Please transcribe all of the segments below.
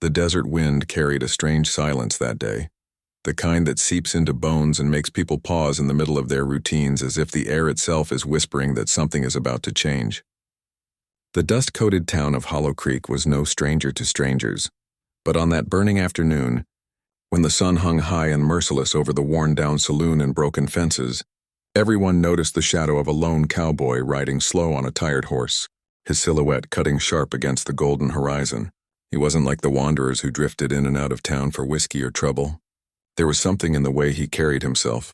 The desert wind carried a strange silence that day, the kind that seeps into bones and makes people pause in the middle of their routines as if the air itself is whispering that something is about to change. The dust-coated town of Hollow Creek was no stranger to strangers, but on that burning afternoon, when the sun hung high and merciless over the worn-down saloon and broken fences, everyone noticed the shadow of a lone cowboy riding slow on a tired horse, his silhouette cutting sharp against the golden horizon. He wasn't like the wanderers who drifted in and out of town for whiskey or trouble. There was something in the way he carried himself,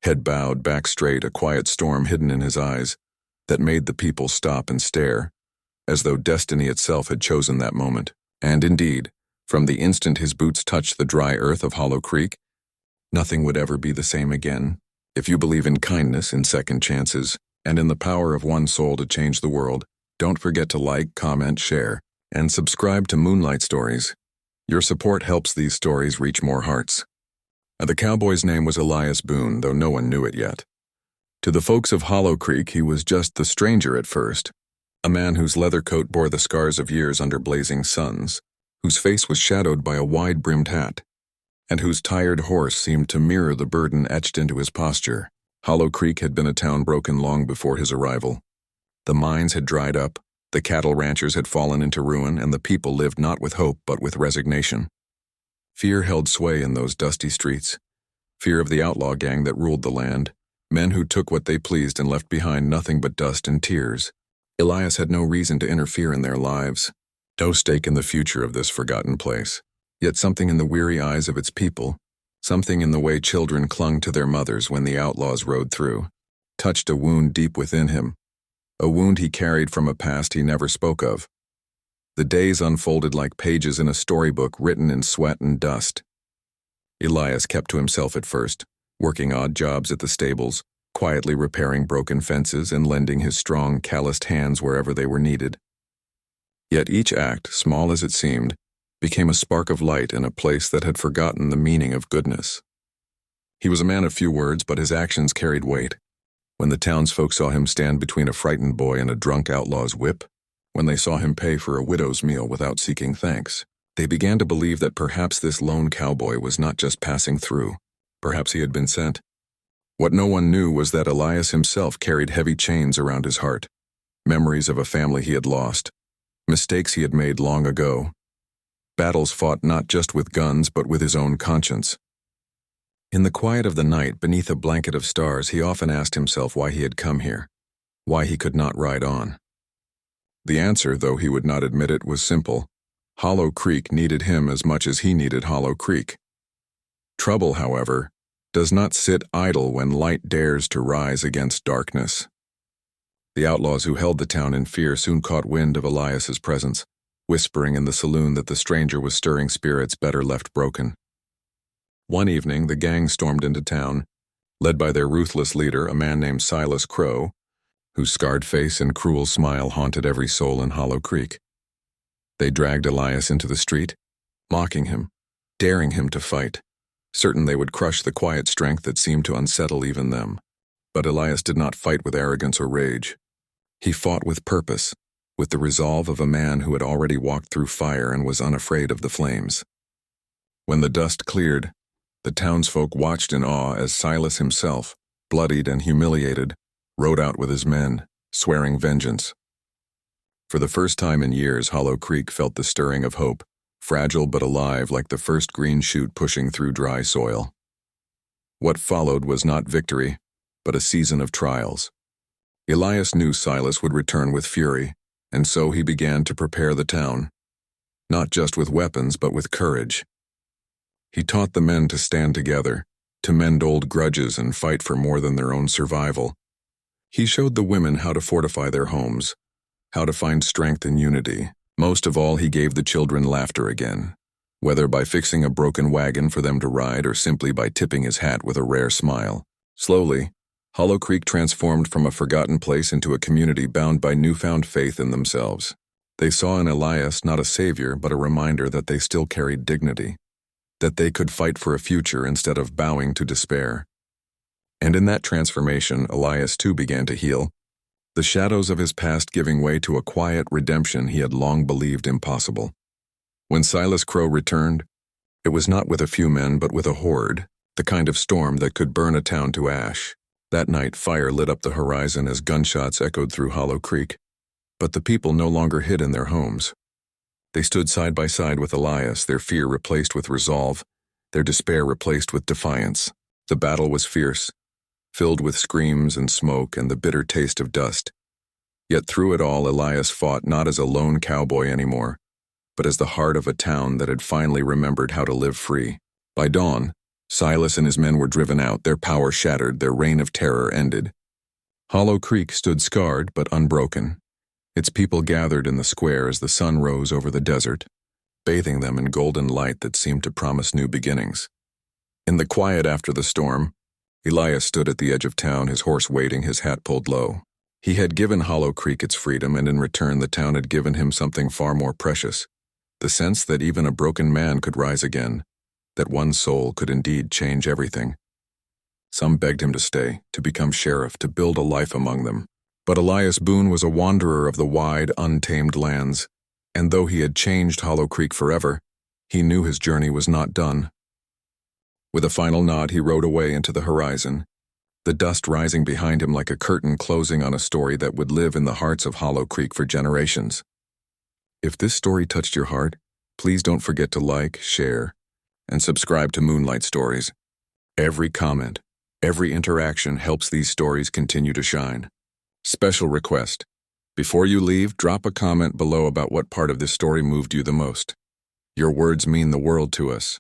head bowed, back straight, a quiet storm hidden in his eyes, that made the people stop and stare, as though destiny itself had chosen that moment. And indeed, from the instant his boots touched the dry earth of Hollow Creek, nothing would ever be the same again. If you believe in kindness, in second chances, and in the power of one soul to change the world, don't forget to like, comment, share, and subscribe to Moonlight Stories. Your support helps these stories reach more hearts. The cowboy's name was Elias Boone, though no one knew it yet. To the folks of Hollow Creek, he was just the stranger at first, a man whose leather coat bore the scars of years under blazing suns, whose face was shadowed by a wide-brimmed hat, and whose tired horse seemed to mirror the burden etched into his posture. Hollow Creek had been a town broken long before his arrival. The mines had dried up, the cattle ranchers had fallen into ruin, and the people lived not with hope but with resignation. Fear held sway in those dusty streets, fear of the outlaw gang that ruled the land, men who took what they pleased and left behind nothing but dust and tears. Elias had no reason to interfere in their lives, no stake in the future of this forgotten place. Yet something in the weary eyes of its people, something in the way children clung to their mothers when the outlaws rode through, touched a wound deep within him, a wound he carried from a past he never spoke of. The days unfolded like pages in a storybook written in sweat and dust. Elias kept to himself at first, working odd jobs at the stables, quietly repairing broken fences and lending his strong, calloused hands wherever they were needed. Yet each act, small as it seemed, became a spark of light in a place that had forgotten the meaning of goodness. He was a man of few words, but his actions carried weight. When the townsfolk saw him stand between a frightened boy and a drunk outlaw's whip, when they saw him pay for a widow's meal without seeking thanks, they began to believe that perhaps this lone cowboy was not just passing through. Perhaps he had been sent. What no one knew was that Elias himself carried heavy chains around his heart, memories of a family he had lost, mistakes he had made long ago, battles fought not just with guns but with his own conscience. In the quiet of the night, beneath a blanket of stars, he often asked himself why he had come here, why he could not ride on. The answer, though he would not admit it, was simple. Hollow Creek needed him as much as he needed Hollow Creek. Trouble, however, does not sit idle when light dares to rise against darkness. The outlaws who held the town in fear soon caught wind of Elias's presence, whispering in the saloon that the stranger was stirring spirits better left broken. One evening, the gang stormed into town, led by their ruthless leader, a man named Silas Crow, whose scarred face and cruel smile haunted every soul in Hollow Creek. They dragged Elias into the street, mocking him, daring him to fight, certain they would crush the quiet strength that seemed to unsettle even them. But Elias did not fight with arrogance or rage. He fought with purpose, with the resolve of a man who had already walked through fire and was unafraid of the flames. When the dust cleared, the townsfolk watched in awe as Silas himself, bloodied and humiliated, rode out with his men, swearing vengeance. For the first time in years, Hollow Creek felt the stirring of hope, fragile but alive like the first green shoot pushing through dry soil. What followed was not victory, but a season of trials. Elias knew Silas would return with fury, and so he began to prepare the town, not just with weapons but with courage. He taught the men to stand together, to mend old grudges and fight for more than their own survival. He showed the women how to fortify their homes, how to find strength in unity. Most of all, he gave the children laughter again, whether by fixing a broken wagon for them to ride or simply by tipping his hat with a rare smile. Slowly, Hollow Creek transformed from a forgotten place into a community bound by newfound faith in themselves. They saw in Elias not a savior but a reminder that they still carried dignity, that they could fight for a future instead of bowing to despair. And in that transformation, Elias too began to heal, the shadows of his past giving way to a quiet redemption he had long believed impossible. When Silas Crow returned, it was not with a few men but with a horde, the kind of storm that could burn a town to ash. That night, fire lit up the horizon as gunshots echoed through Hollow Creek. But the people no longer hid in their homes. They stood side by side with Elias, their fear replaced with resolve, their despair replaced with defiance. The battle was fierce, filled with screams and smoke and the bitter taste of dust. Yet through it all, Elias fought not as a lone cowboy anymore, but as the heart of a town that had finally remembered how to live free. By dawn, Silas and his men were driven out, their power shattered, their reign of terror ended. Hollow Creek stood scarred but unbroken. Its people gathered in the square as the sun rose over the desert, bathing them in golden light that seemed to promise new beginnings. In the quiet after the storm, Elias stood at the edge of town, his horse waiting, his hat pulled low. He had given Hollow Creek its freedom, and in return the town had given him something far more precious, the sense that even a broken man could rise again, that one soul could indeed change everything. Some begged him to stay, to become sheriff, to build a life among them. But Elias Boone was a wanderer of the wide, untamed lands, and though he had changed Hollow Creek forever, he knew his journey was not done. With a final nod, he rode away into the horizon, the dust rising behind him like a curtain closing on a story that would live in the hearts of Hollow Creek for generations. If this story touched your heart, please don't forget to like, share, and subscribe to Moonlight Stories. Every comment, every interaction helps these stories continue to shine. Special request: before you leave, drop a comment below about what part of this story moved you the most. Your words mean the world to us.